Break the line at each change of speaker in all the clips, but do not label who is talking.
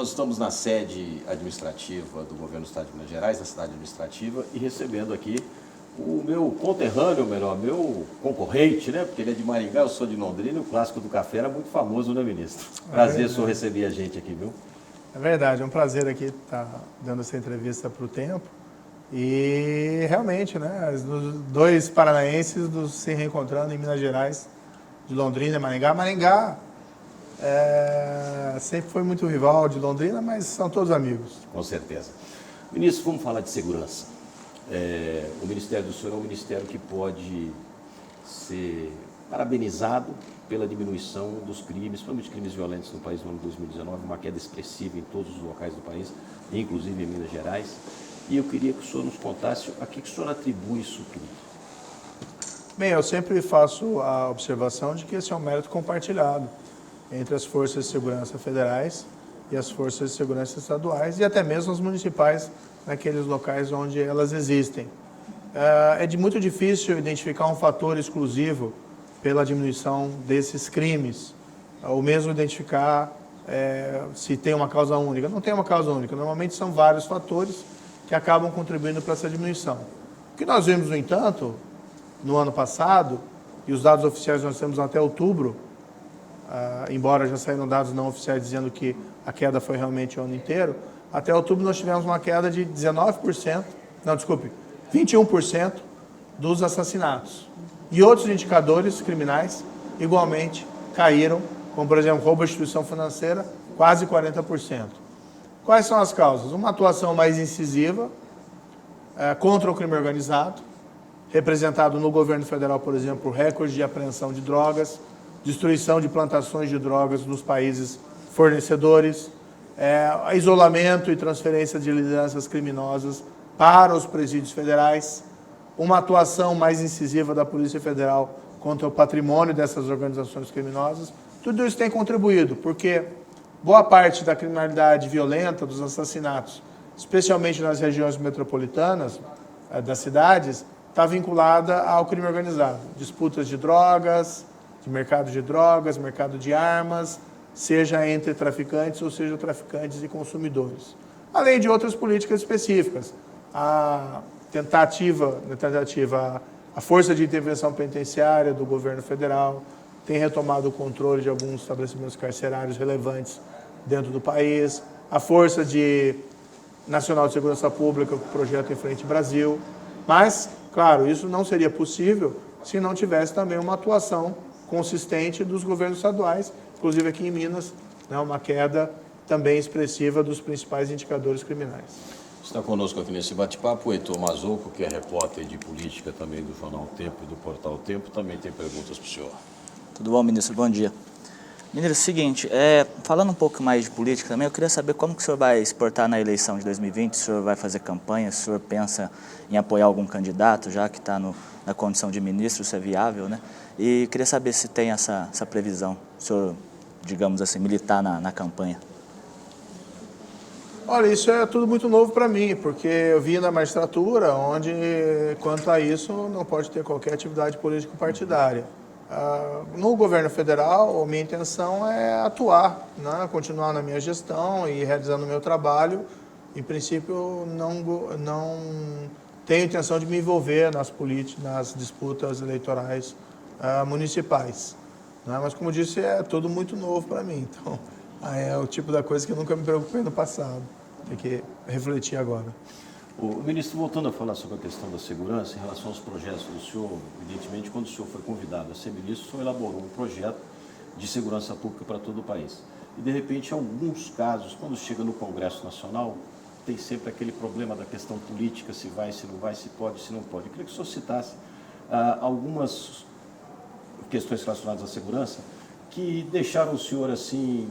nós estamos na sede administrativa do Governo do Estado de Minas Gerais, na cidade administrativa, e recebendo aqui o meu conterrâneo, meu concorrente, né? Porque ele é de Maringá, eu sou de Londrina, e o clássico do café era muito famoso, né, ministro? Prazer, senhor, receber a gente aqui, viu?
É verdade, é um prazer aqui estar dando essa entrevista para o Tempo. E realmente, né, os dois paranaenses se reencontrando em Minas Gerais, de Londrina e Maringá. Maringá sempre foi muito rival de Londrina, mas são todos amigos.
Com certeza. Ministro, vamos falar de segurança. O Ministério do Senhor é um ministério que pode ser parabenizado pela diminuição dos crimes, principalmente crimes violentos no país no ano de 2019, uma queda expressiva em todos os locais do país, inclusive em Minas Gerais. E eu queria que o senhor nos contasse a que o senhor atribui isso tudo.
Bem, eu sempre faço a observação de que esse é um mérito compartilhado entre as forças de segurança federais e as forças de segurança estaduais e até mesmo as municipais, naqueles locais onde elas existem. É muito difícil identificar um fator exclusivo pela diminuição desses crimes, ou mesmo identificar se tem uma causa única. Não tem uma causa única, normalmente são vários fatores que acabam contribuindo para essa diminuição. O que nós vimos, no entanto, no ano passado, e os dados oficiais nós temos até outubro, embora já saíram dados não oficiais dizendo que a queda foi realmente o ano inteiro, até outubro nós tivemos uma queda de 21% dos assassinatos. E outros indicadores criminais igualmente caíram, como por exemplo roubo à instituição financeira, quase 40%. Quais são as causas? Uma atuação mais incisiva contra o crime organizado, representado no governo federal, por exemplo, por recorde de apreensão de drogas, destruição de plantações de drogas nos países fornecedores, isolamento e transferência de lideranças criminosas para os presídios federais, uma atuação mais incisiva da Polícia Federal contra o patrimônio dessas organizações criminosas. Tudo isso tem contribuído, porque boa parte da criminalidade violenta, dos assassinatos, especialmente nas regiões metropolitanas das cidades, está vinculada ao crime organizado. Disputas de drogas, de mercado de drogas, mercado de armas, seja entre traficantes ou seja traficantes e consumidores. Além de outras políticas específicas. A Força de Intervenção Penitenciária do governo federal tem retomado o controle de alguns estabelecimentos carcerários relevantes dentro do país. A Força Nacional de Segurança Pública, o projeto Em Frente Brasil. Mas, claro, isso não seria possível se não tivesse também uma atuação consistente dos governos estaduais, inclusive aqui em Minas, uma queda também expressiva dos principais indicadores criminais.
Está conosco aqui nesse bate-papo o Heitor Mazzuco, que é repórter de política também do Jornal Tempo e do Portal Tempo, também tem perguntas para o senhor.
Tudo bom, ministro? Bom dia. Ministro, é o seguinte, falando um pouco mais de política também, eu queria saber como que o senhor vai se portar na eleição de 2020, se o senhor vai fazer campanha, se o senhor pensa em apoiar algum candidato, já que está na condição de ministro, se é viável, né? E queria saber se tem essa previsão, se o senhor, digamos assim, militar na campanha.
Olha, isso é tudo muito novo para mim, porque eu vim da magistratura, onde, quanto a isso, não pode ter qualquer atividade político-partidária. No governo federal, a minha intenção é atuar, né, continuar na minha gestão e realizando o meu trabalho. Em princípio, não tenho intenção de me envolver nas disputas eleitorais municipais. Né? Mas, como disse, é tudo muito novo para mim. Então, é o tipo da coisa que eu nunca me preocupei no passado. Tem que refletir agora.
O ministro, voltando a falar sobre a questão da segurança, em relação aos projetos do senhor, evidentemente, quando o senhor foi convidado a ser ministro, o senhor elaborou um projeto de segurança pública para todo o país. E, de repente, em alguns casos, quando chega no Congresso Nacional, tem sempre aquele problema da questão política, se vai, se não vai, se pode, se não pode. Eu queria que o senhor citasse algumas questões relacionadas à segurança que deixaram o senhor, assim,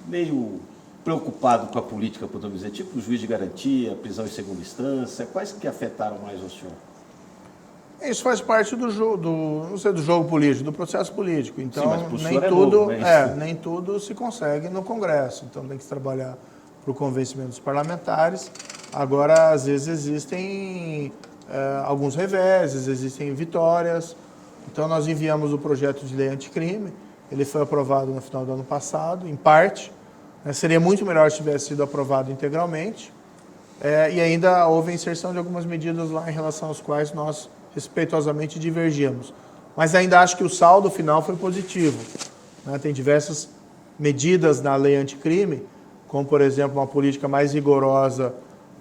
meio preocupado com a política, podemos dizer, tipo o juiz de garantia, prisão em segunda instância, quais que afetaram mais o senhor?
Isso faz parte do jogo político, do processo político. Então,
sim, mas pro nem tudo, novo, né?
Nem tudo se consegue no Congresso. Então, tem que trabalhar para o convencimento dos parlamentares. Agora, às vezes existem alguns reveses, existem vitórias. Então, nós enviamos o projeto de lei anticrime. Ele foi aprovado no final do ano passado, em parte. Seria muito melhor se tivesse sido aprovado integralmente. E ainda houve a inserção de algumas medidas lá em relação às quais nós respeitosamente divergíamos. Mas ainda acho que o saldo final foi positivo. Tem diversas medidas na lei anticrime, como, por exemplo, uma política mais rigorosa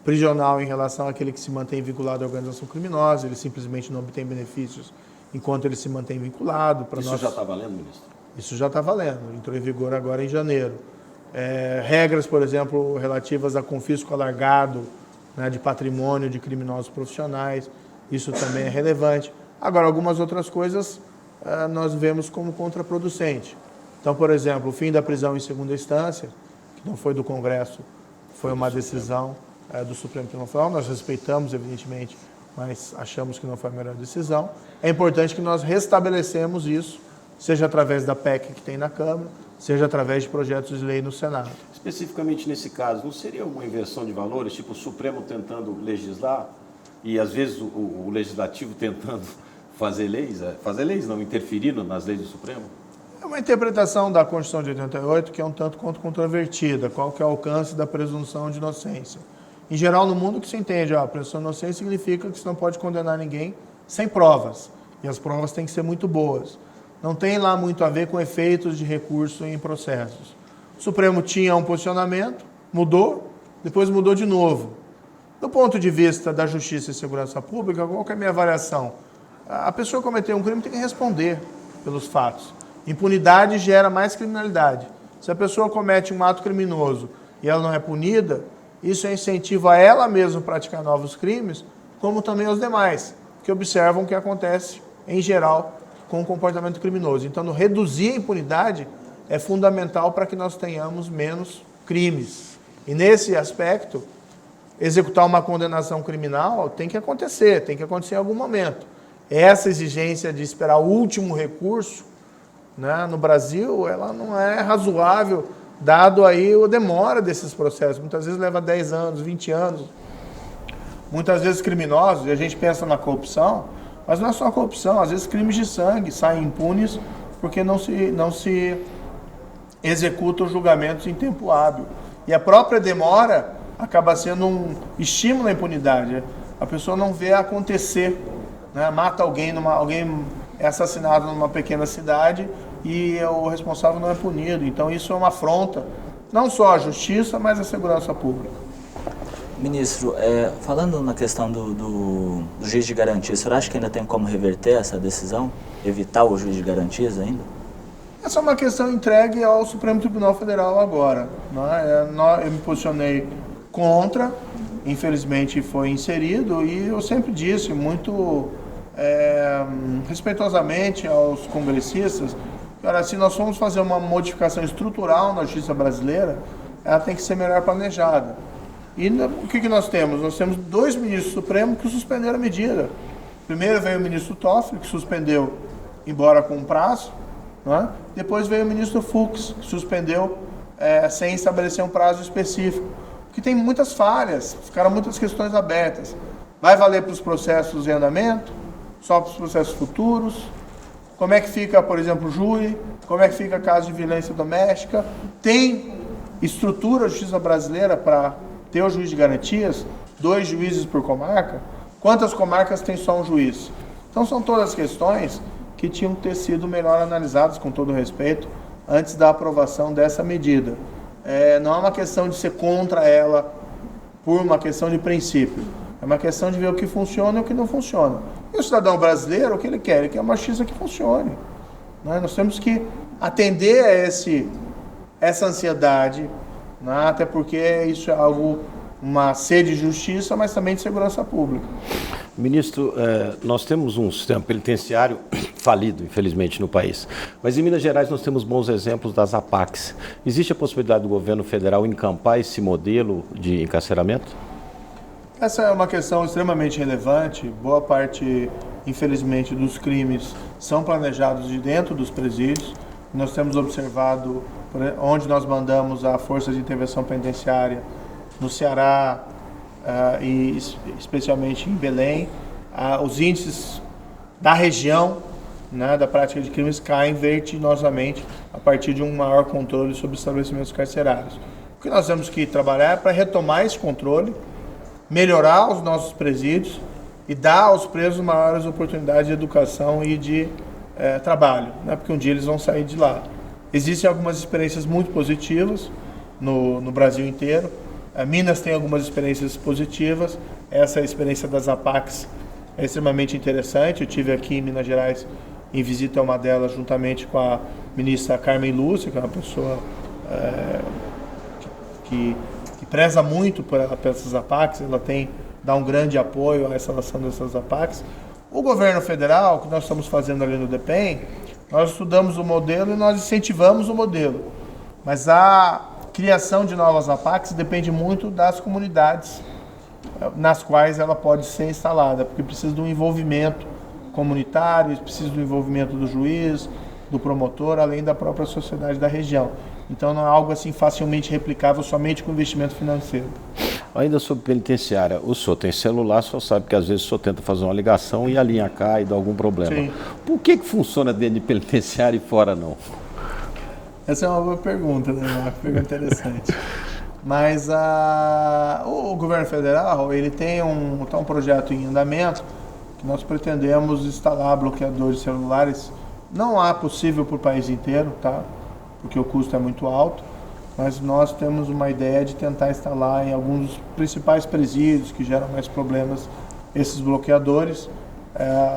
prisional em relação àquele que se mantém vinculado à organização criminosa, ele simplesmente não obtém benefícios enquanto ele se mantém vinculado.
Isso já está valendo, ministro?
Isso já está valendo, entrou em vigor agora em janeiro. Regras, por exemplo, relativas a confisco alargado, de patrimônio de criminosos profissionais, isso também é relevante. Agora, algumas outras coisas nós vemos como contraproducente. Então, por exemplo, o fim da prisão em segunda instância, que não foi do Congresso, foi uma decisão do Supremo Tribunal Federal, nós respeitamos, evidentemente, mas achamos que não foi a melhor decisão. É importante que nós restabelecemos isso, seja através da PEC que tem na Câmara, seja através de projetos de lei no Senado.
Especificamente nesse caso, não seria uma inversão de valores, tipo o Supremo tentando legislar e, às vezes, o Legislativo tentando fazer leis não, interferir nas leis do Supremo?
É uma interpretação da Constituição de 88 que é um tanto quanto controvertida, qual que é o alcance da presunção de inocência. Em geral, no mundo, o que se entende? A presunção de inocência significa que você não pode condenar ninguém sem provas, e as provas têm que ser muito boas. Não tem lá muito a ver com efeitos de recurso em processos. O Supremo tinha um posicionamento, mudou, depois mudou de novo. Do ponto de vista da justiça e segurança pública, qual que é a minha avaliação? A pessoa que cometeu um crime tem que responder pelos fatos. Impunidade gera mais criminalidade. Se a pessoa comete um ato criminoso e ela não é punida, isso é incentivo a ela mesma praticar novos crimes, como também aos demais, que observam o que acontece, em geral, com o comportamento criminoso. Então, reduzir a impunidade é fundamental para que nós tenhamos menos crimes. E, nesse aspecto, executar uma condenação criminal tem que acontecer em algum momento. Essa exigência de esperar o último recurso, no Brasil, ela não é razoável, dado aí a demora desses processos. Muitas vezes leva 10 anos, 20 anos. Muitas vezes criminosos, e a gente pensa na corrupção, mas não é só a corrupção, às vezes crimes de sangue saem impunes porque não se executam os julgamentos em tempo hábil. E a própria demora acaba sendo um estímulo à impunidade. A pessoa não vê acontecer, mata alguém é assassinado numa pequena cidade e o responsável não é punido. Então isso é uma afronta, não só à justiça, mas à segurança pública.
Ministro, falando na questão do juiz de garantia, o senhor acha que ainda tem como reverter essa decisão? Evitar o juiz de garantias ainda?
Essa é uma questão entregue ao Supremo Tribunal Federal agora. Eu me posicionei contra, infelizmente foi inserido, e eu sempre disse muito respeitosamente aos congressistas, que se nós formos fazer uma modificação estrutural na justiça brasileira, ela tem que ser melhor planejada. E o que nós temos? Nós temos 2 ministros supremos que suspenderam a medida. Primeiro veio o ministro Toffoli, que suspendeu, embora com prazo. Depois veio o ministro Fux, que suspendeu sem estabelecer um prazo específico. Porque tem muitas falhas, ficaram muitas questões abertas. Vai valer para os processos em andamento? Só para os processos futuros? Como é que fica, por exemplo, o júri? Como é que fica caso de violência doméstica? Tem estrutura a justiça brasileira para ter o juiz de garantias? 2 juízes por comarca? Quantas comarcas tem só um juiz? Então são todas questões que tinham que ter sido melhor analisadas, com todo respeito, antes da aprovação dessa medida. Não é uma questão de ser contra ela por uma questão de princípio. É uma questão de ver o que funciona e o que não funciona. E o cidadão brasileiro, o que ele quer? Ele quer uma justiça que funcione. Nós temos que atender a essa ansiedade, até porque isso é uma sede de justiça, mas também de segurança pública.
Ministro, nós temos um sistema penitenciário falido, infelizmente, no país. Mas em Minas Gerais nós temos bons exemplos das APACs. Existe a possibilidade do governo federal encampar esse modelo de encarceramento?
Essa é uma questão extremamente relevante. Boa parte, infelizmente, dos crimes são planejados de dentro dos presídios. Nós temos observado onde nós mandamos a Força de Intervenção Penitenciária, no Ceará e especialmente em Belém, os índices da região né, da prática de crimes caem vertiginosamente a partir de um maior controle sobre estabelecimentos carcerários. O que nós temos que trabalhar é para retomar esse controle, melhorar os nossos presídios e dar aos presos maiores oportunidades de educação e de trabalho, né, porque um dia eles vão sair de lá. Existem algumas experiências muito positivas no Brasil inteiro. Minas tem algumas experiências positivas. Essa experiência das APACs é extremamente interessante. Eu tive aqui em Minas Gerais em visita a uma delas juntamente com a ministra Carmen Lúcia, que é uma pessoa que preza muito por essas APACs. Ela dá um grande apoio à instalação dessas APACs. O governo federal, o que nós estamos fazendo ali no DEPEN, nós estudamos o modelo e nós incentivamos o modelo. Mas a criação de novas APACs depende muito das comunidades nas quais ela pode ser instalada, porque precisa de um envolvimento comunitário, precisa do envolvimento do juiz, do promotor, além da própria sociedade da região. Então não é algo assim facilmente replicável somente com investimento financeiro.
Ainda sobre penitenciária, o senhor tem celular, o senhor sabe que às vezes o senhor tenta fazer uma ligação e a linha cai e dá algum problema. Sim. Por que funciona dentro de penitenciária e fora não?
Essa é uma boa pergunta, né? Uma pergunta interessante. Mas o governo federal, ele tem um projeto em andamento que nós pretendemos instalar bloqueadores celulares. Não há possível para o país inteiro, tá? Porque o custo é muito alto, mas nós temos uma ideia de tentar instalar em alguns dos principais presídios que geram mais problemas esses bloqueadores,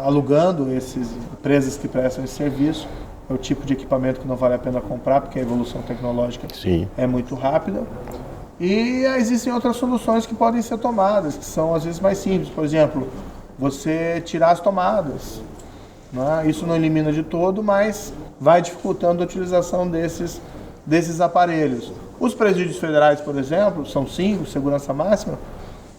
alugando essas empresas que prestam esse serviço. É o tipo de equipamento que não vale a pena comprar, porque a evolução tecnológica é muito rápida. E existem outras soluções que podem ser tomadas, que são às vezes mais simples. Por exemplo, você tirar as tomadas. Né? Isso não elimina de todo, mas vai dificultando a utilização desses aparelhos. Os presídios federais, por exemplo, são 5, segurança máxima,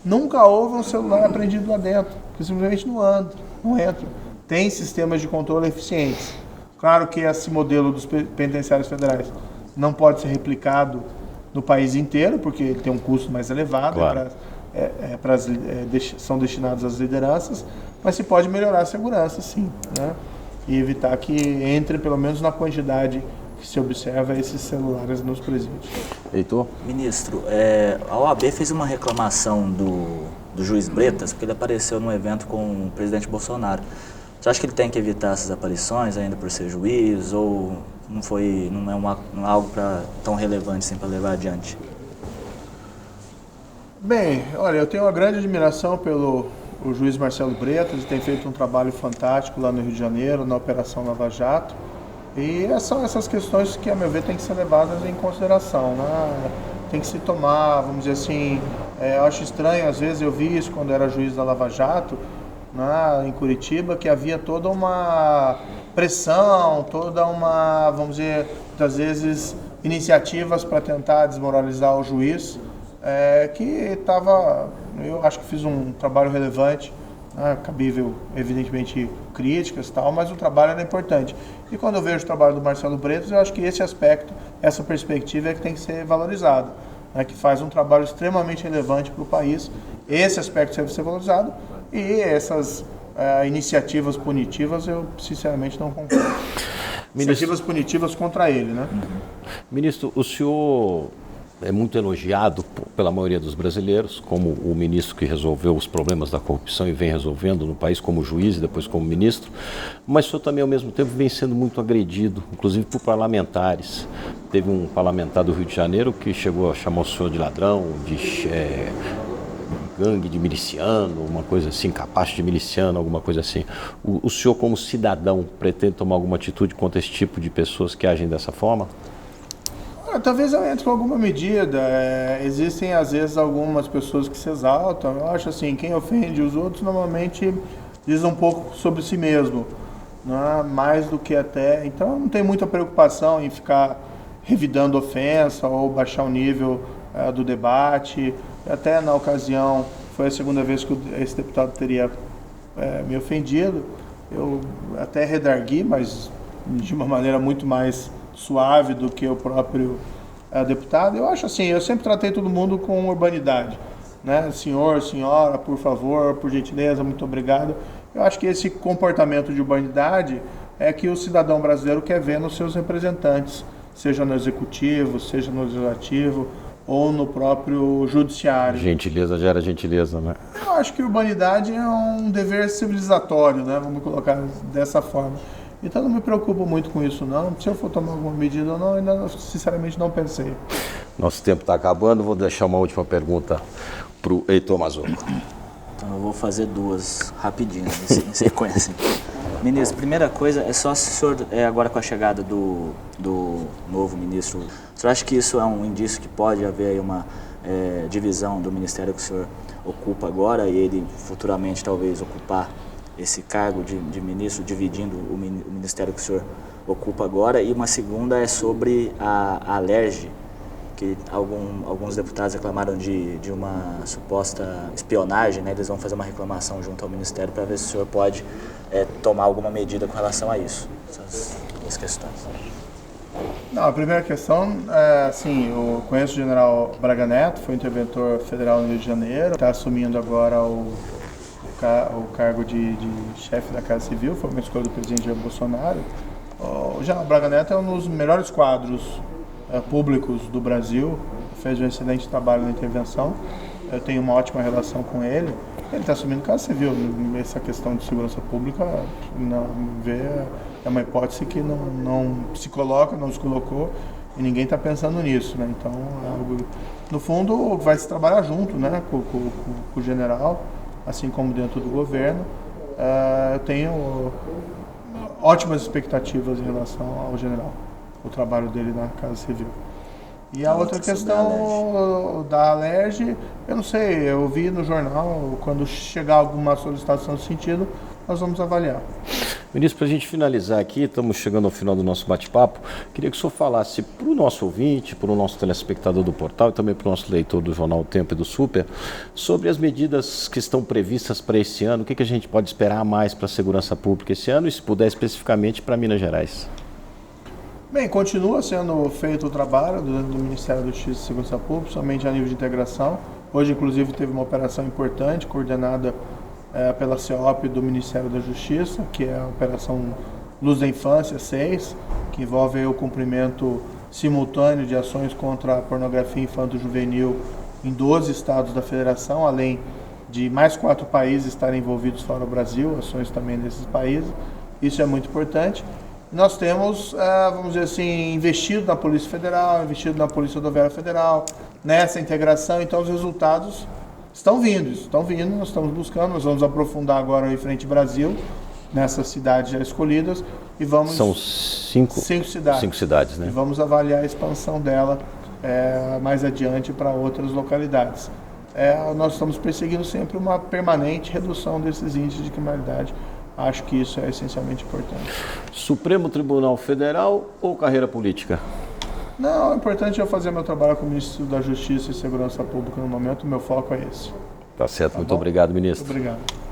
nunca houve um celular apreendido lá dentro, porque simplesmente não entra. Tem sistemas de controle eficientes. Claro que esse modelo dos penitenciários federais não pode ser replicado no país inteiro, porque ele tem um custo mais elevado, claro. São destinados às lideranças, mas se pode melhorar a segurança, sim, né? E evitar que entre, pelo menos na quantidade que se observa, esses celulares nos presídios.
Heitor?
Ministro, a OAB fez uma reclamação do juiz Bretas, porque ele apareceu num evento com o presidente Bolsonaro. Você acha que ele tem que evitar essas aparições ainda por ser juiz, ou não é algo tão relevante assim para levar adiante?
Bem, olha, eu tenho uma grande admiração pelo juiz Marcelo Bretas, ele tem feito um trabalho fantástico lá no Rio de Janeiro, na Operação Lava Jato, e são essas questões que, a meu ver, têm que ser levadas em consideração, né? Tem que se tomar, vamos dizer assim, eu acho estranho, às vezes eu vi isso quando era juiz da Lava Jato, em Curitiba, que havia toda uma pressão, vamos dizer, muitas vezes, iniciativas para tentar desmoralizar o juiz, eu acho que fiz um trabalho relevante, cabível, evidentemente, críticas e tal, mas o trabalho era importante. E quando eu vejo o trabalho do Marcelo Bretas, eu acho que esse aspecto, essa perspectiva é que tem que ser valorizado, que faz um trabalho extremamente relevante para o país. Esse aspecto deve ser valorizado. E essas iniciativas punitivas, eu sinceramente não concordo. Iniciativas punitivas contra ele, né?
Ministro, o senhor é muito elogiado pela maioria dos brasileiros como o ministro que resolveu os problemas da corrupção e vem resolvendo no país como juiz e depois como ministro, mas o senhor também ao mesmo tempo vem sendo muito agredido, inclusive por parlamentares. Teve um parlamentar do Rio de Janeiro que chegou a chamar o senhor de ladrão, de gangue de miliciano, uma coisa assim, capacho de miliciano, alguma coisa assim. O senhor, como cidadão, pretende tomar alguma atitude contra esse tipo de pessoas que agem dessa forma?
Talvez eu entre com alguma medida. Existem, às vezes, algumas pessoas que se exaltam. Eu acho assim, quem ofende os outros normalmente diz um pouco sobre si mesmo, né? Mais do que até... Então, eu não tenho muita preocupação em ficar revidando ofensa ou baixar o nível do debate. Até na ocasião, foi a segunda vez que esse deputado teria me ofendido. Eu até redargui, mas de uma maneira muito mais suave do que o próprio deputado. Eu acho assim, eu sempre tratei todo mundo com urbanidade, né? Senhor, senhora, por favor, por gentileza, muito obrigado. Eu acho que esse comportamento de urbanidade é que o cidadão brasileiro quer ver nos seus representantes, seja no executivo, seja no legislativo ou no próprio judiciário.
Gentileza gera gentileza, né?
Eu acho que urbanidade é um dever civilizatório, né? Vamos colocar dessa forma. Então não me preocupo muito com isso, não. Se eu for tomar alguma medida ou não, ainda sinceramente não pensei.
Nosso tempo está acabando, vou deixar uma última pergunta para o Heitor Mazzuco.
Então eu vou fazer duas rapidinho, em sequência. Ministro, primeira coisa é só se o senhor, agora com a chegada do novo ministro, o senhor acha que isso é um indício que pode haver aí uma divisão do ministério que o senhor ocupa agora e ele futuramente talvez ocupar esse cargo de ministro, dividindo o ministério que o senhor ocupa agora? E uma segunda é sobre a Alerj, que alguns deputados reclamaram de uma suposta espionagem, né? Eles vão fazer uma reclamação junto ao Ministério para ver se o senhor pode tomar alguma medida com relação a isso. Essas duas questões.
Não, a primeira questão assim, eu conheço o general Braga Neto, foi interventor federal no Rio de Janeiro, está assumindo agora o cargo de chefe da Casa Civil, foi uma escolha do presidente Jair Bolsonaro. O general Braga Neto é um dos melhores quadros públicos do Brasil, fez um excelente trabalho na intervenção, eu tenho uma ótima relação com ele. Ele está assumindo Casa Civil, essa questão de segurança pública, é uma hipótese que não se coloca, não se colocou, e ninguém está pensando nisso, né? Então, no fundo, vai se trabalhar junto, né, com o general, assim como dentro do governo. Eu tenho ótimas expectativas em relação ao general, o trabalho dele na Casa Civil. E a outra questão da Alerj, eu não sei, eu vi no jornal, quando chegar alguma solicitação nesse sentido, nós vamos avaliar.
Ministro, para a gente finalizar aqui, estamos chegando ao final do nosso bate-papo, queria que o senhor falasse para o nosso ouvinte, para o nosso telespectador do portal e também para o nosso leitor do Jornal O Tempo e do Super, sobre as medidas que estão previstas para esse ano, o que a gente pode esperar mais para a segurança pública esse ano e, se puder, especificamente para Minas Gerais.
Bem, continua sendo feito o trabalho do Ministério da Justiça e Segurança Pública, somente a nível de integração. Hoje, inclusive, teve uma operação importante, coordenada pela CEOP do Ministério da Justiça, que é a Operação Luz da Infância 6, que envolve o cumprimento simultâneo de ações contra a pornografia infanto-juvenil em 12 estados da Federação, além de mais 4 países estarem envolvidos fora do Brasil, ações também nesses países. Isso é muito importante. Nós temos, vamos dizer assim, investido na Polícia Federal, investido na Polícia Rodoviária Federal, nessa integração, então os resultados estão vindo, nós estamos buscando, nós vamos aprofundar agora em Frente Brasil, nessas cidades já escolhidas, e vamos...
São cinco cidades. 5 cidades, né?
E vamos avaliar a expansão dela mais adiante para outras localidades. Nós estamos perseguindo sempre uma permanente redução desses índices de criminalidade. Acho que isso é essencialmente importante.
Supremo Tribunal Federal ou carreira política?
Não, o importante é eu fazer meu trabalho como Ministro da Justiça e Segurança Pública no momento, o meu foco é esse.
Tá certo, muito obrigado, ministro.
Muito obrigado.